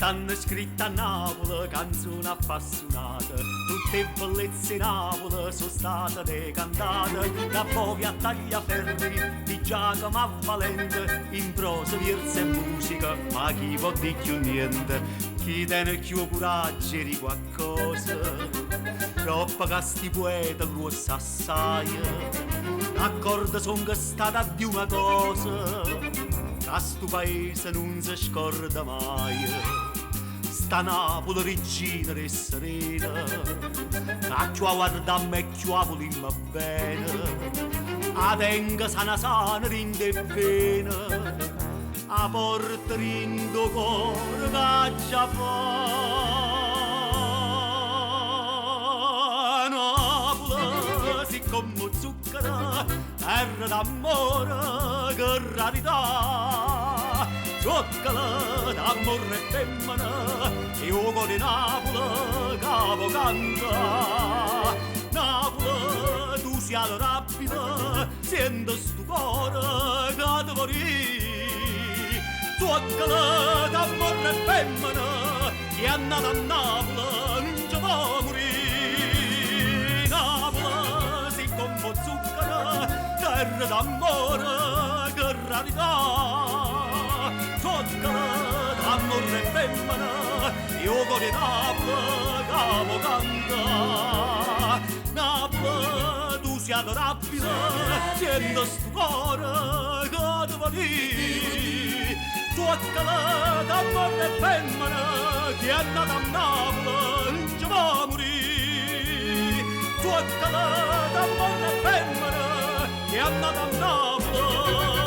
stanno scritte a Napoli canzoni appassionate, tutte bellezze in Napoli sono state decantate, da Bovi a Tagliaferri, di Giacomo a Valente, in prosa, verso e musica, ma chi può dire più niente, chi tiene più coraggio di qualcosa, troppo che sti poeta grossa assai, d'accordo son che stata di una cosa, a sto paese non si scorda mai, sta Napoli regina e serena, a chi guarda a me chi volimmo bene, a tenga sana sana rinde bene, a porta rindo cuore che già fa. Napoli si come zucchero, terra d'amore, che rarità, zucchero d'amore e femmina, io con Napoli capo canta. Napoli, tu sei adorabile, sento sto cuore che ti morì, zucchero d'amore e femmina, chi è nato a Napoli non ci può morire. Napoli, si come zucchero, terra d'amore, che rarità, zucchero d'amore e femmina, io con Napoli capo canta. Napoli, tu sei adorabile, sento sto cuore che ti morì, zucchero d'amore e femmina, chi è nato a Napoli non ci può morire, zucchero d'amore e femmina, chi è nato a Napoli